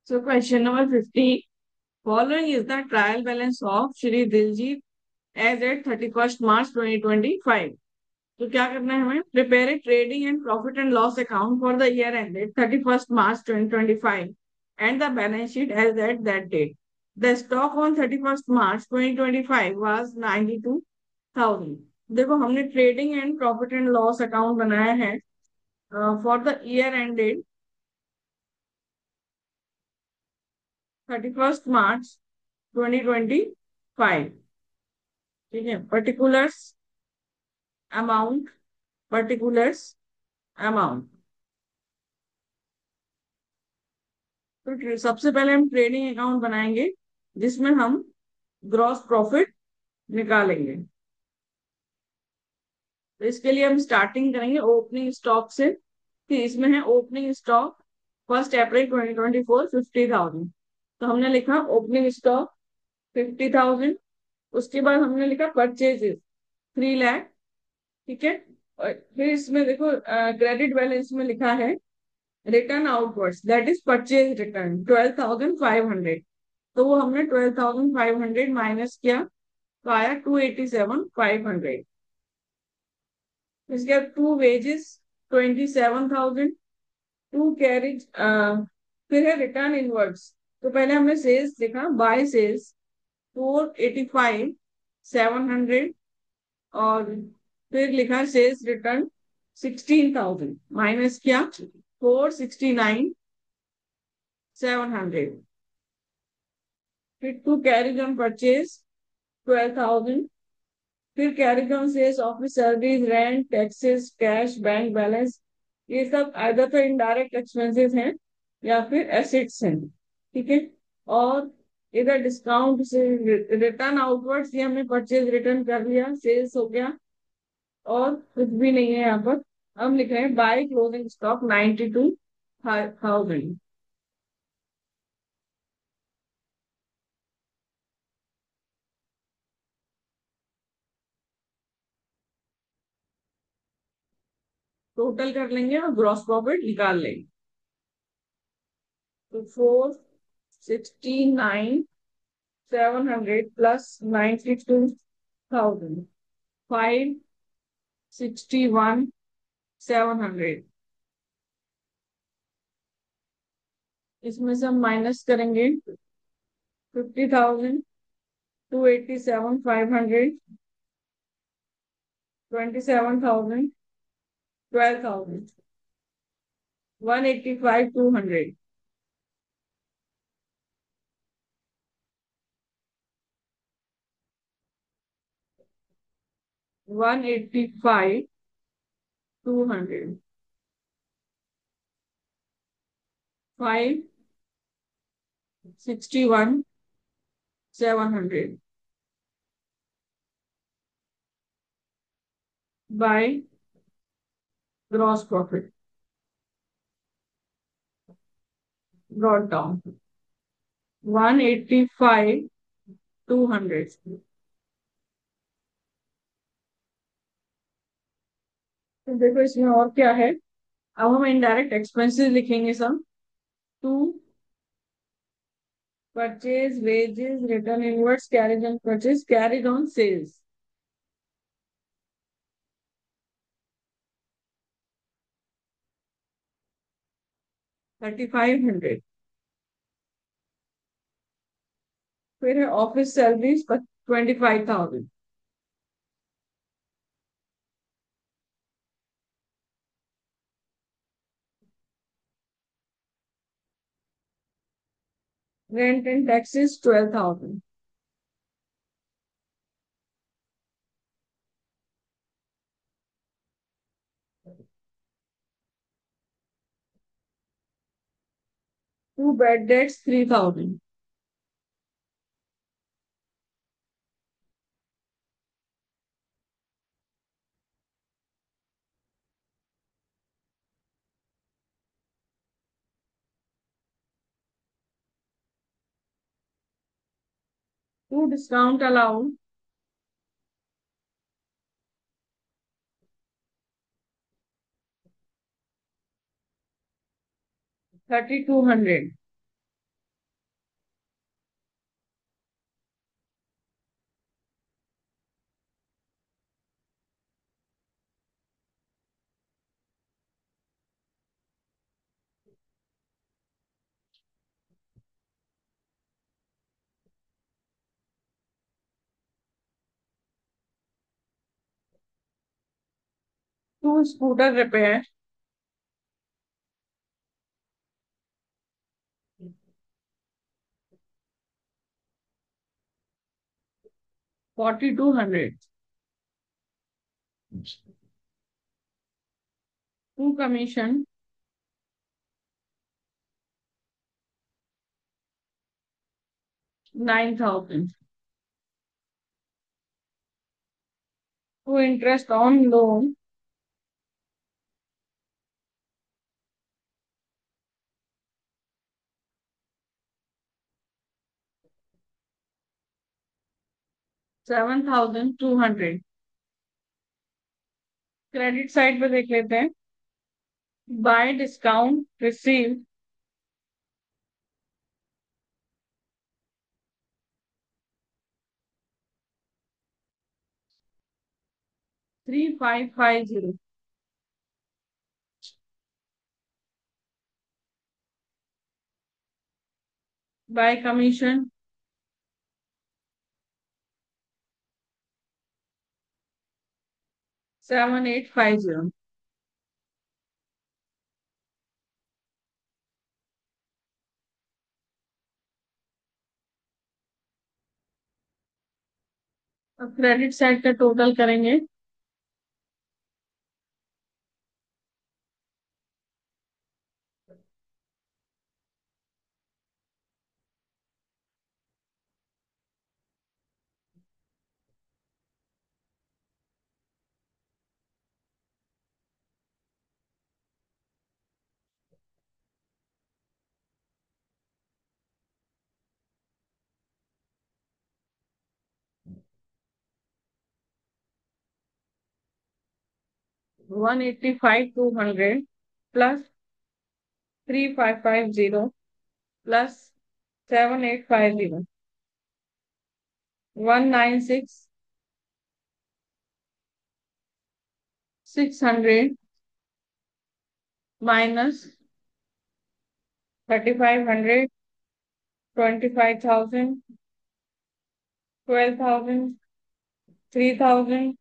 So question number 50. Following is the trial balance of Shri Diljit as at 31st March 2025. तो क्या करना है हमें? Prepare a trading and profit and loss account for the year ended 31st March 2025 and the balance sheet as at that date. The stock on 31st March 2025 was 92,000. देखो हमने trading and profit and loss account बनाया है for the year ended 31st March 2025. ठीक है, amount particulars amount. तो सबसे पहले हम ट्रेडिंग अकाउंट बनाएंगे जिसमें हम ग्रॉस प्रॉफिट निकालेंगे। तो इसके लिए हम स्टार्टिंग करेंगे ओपनिंग स्टॉक से। कि इसमें है ओपनिंग स्टॉक 1 अप्रैल 2024 50,000। तो हमने लिखा ओपनिंग स्टॉक 50,000। उसके बाद हमने लिखा परचेजेस 3 लाख। ठीक है। और फिर इसमें देखो क्रेडिट बैलेंस में लिखा है return outwards that is purchase return 12,500। तो वो हमने 12,500 माइनस किया तो आया 287,500। इसके बाद टू वेजेस 27,000। टू कैरेज फिर है रिटर्न इनवर्ड्स। तो पहले हमने सेल्स देखा बाय सेल्स 485,700। और फिर लिखा सेल्स रिटर्न 16,000 माइनस किया 469,700। फिर टू कैरेज ऑन परचेज 12,000। फिर carriage on sales office salaries rent taxes cash bank balance. ये सब आइदर तो इनडायरेक्ट एक्सपेंसेस हैं या फिर एसेट्स हैं। ठीक है। और इधर डिस्काउंट से रिटर्न आउटवर्ड्स ये हमने परचेज रिटर्न कर लिया सेल्स हो गया। और कुछ भी नहीं है यहाँ पर। हम लिख रहे हैं बाय क्लोजिंग स्टॉक 92,000। टोटल कर लेंगे और ग्रॉस प्रॉफिट निकाल लेंगे। तो 469,700 प्लस 92,000 561,700। इसमें से हम माइनस करेंगे 50,000 287,500 27,000 12,000 185,200। 185,200 561,700 by gross profit brought down 185,200। तो देखो इसमें और क्या है। अब हम इनडायरेक्ट एक्सपेंसेस लिखेंगे सब। To purchase wages return inwards carriage on purchase carriage on sales 3,500। फिर है office salaries 25,000। Rent and taxes 12,000। To bad debts 3,000। To discount allowed 3,200। To scooter repair, 4200, to commission, 9000, to interest on loan, 7200। Credit side पे देख लेते हैं। By discount receive, 3550। By commission, 7850। अब credit side का total करेंगे। One eighty five two hundred plus 3550 plus 7850, 196,600 minus 3500, 25,000, 12,000, 3,000,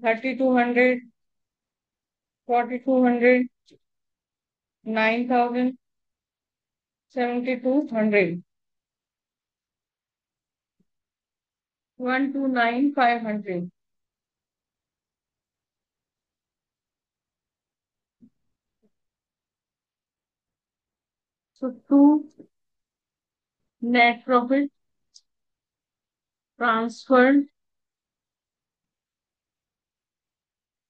3200, 4200, 9,000, 7200, 129,500। So two net profit transferred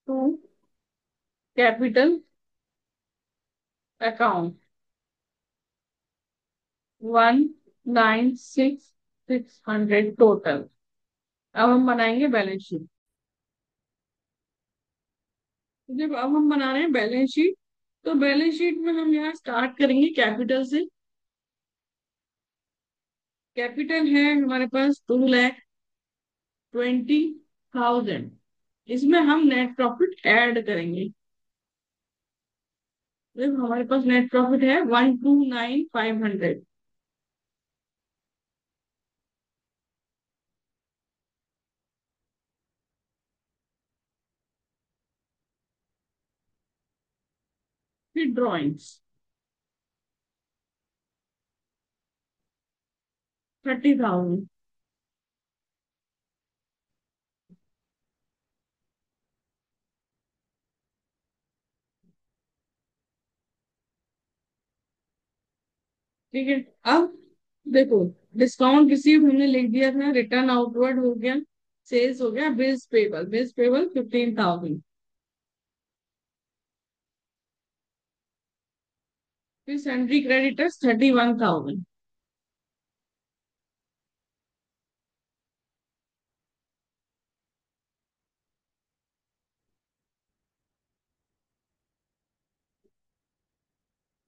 to capital account, 196,600 total. अब हम बनाएंगे बैलेंस शीट। जब अब हम बना रहे हैं बैलेंस शीट, तो बैलेंस शीट में हम यहाँ स्टार्ट करेंगे कैपिटल से। कैपिटल है हमारे पास 2,20,000। इसमें हम नेट प्रॉफिट ऐड करेंगे। जब हमारे पास नेट प्रॉफिट है 129,500, फिर ड्रॉइंग्स 30,000। ठीक है। अब देखो, डिस्काउंट रिसीव हमने लिख दिया था, रिटर्न आउटवर्ड हो गया, सेल्स हो गया, बिल्स पेबल 15,000, फिर सैलरी क्रेडिटर्स 31,000,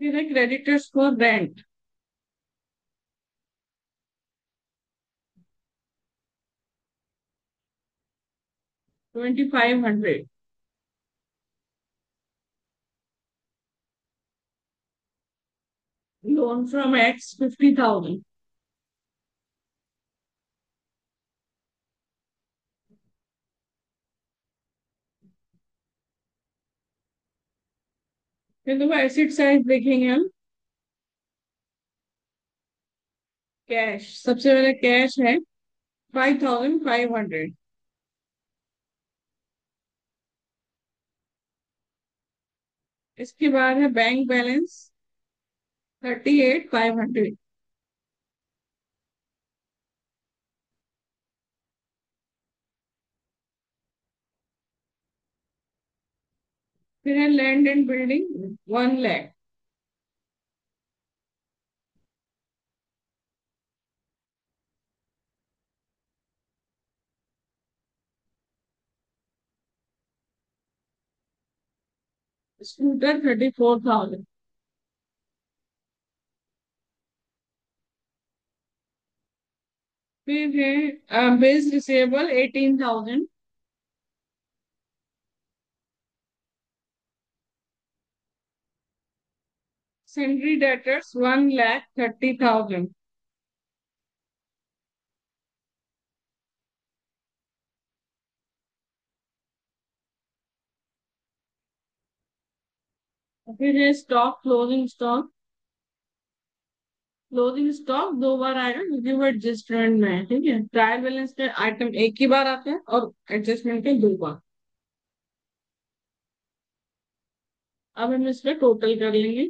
फिर है creditors for rent 2,500, loan from x 50,000, फिर देखो एसिड साइड देखेंगे हम। कैश, सबसे पहले कैश है 5500। इसके बाद है बैंक बैलेंस 38,500। फिर है land and building 1 lakh. Scooter 34,000। फिर है बिल्स रिसीवेबल 18,000। Salary debtors 1,30,000। फिर है stock, closing stock. Closing stock 2 बार आएगा क्योंकि वो एडजस्टमेंट में है, ठीक है। ट्रायल बैलेंस के आइटम एक ही बार आते हैं और एडजस्टमेंट के 2 बार। अब हम इसका टोटल कर लेंगे।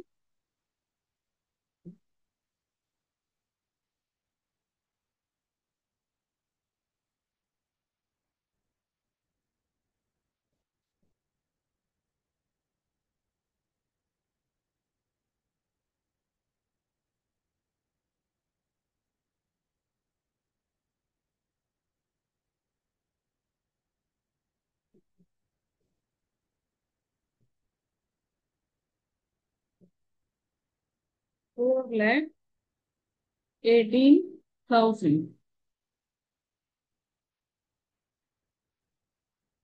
4,18,000।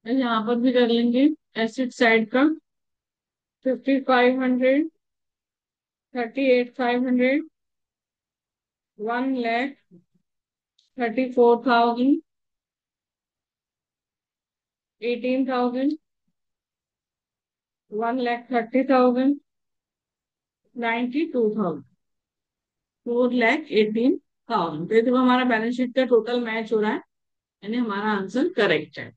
यहाँ पर भी कर लेंगे एसिड साइड का। 5,500, 38,500, 1,34,000, 18,000, 1,30,000, 92,000, 4,18,000। तो ये देखो हमारा बैलेंस शीट का टोटल मैच हो रहा है, यानी हमारा आंसर करेक्ट है।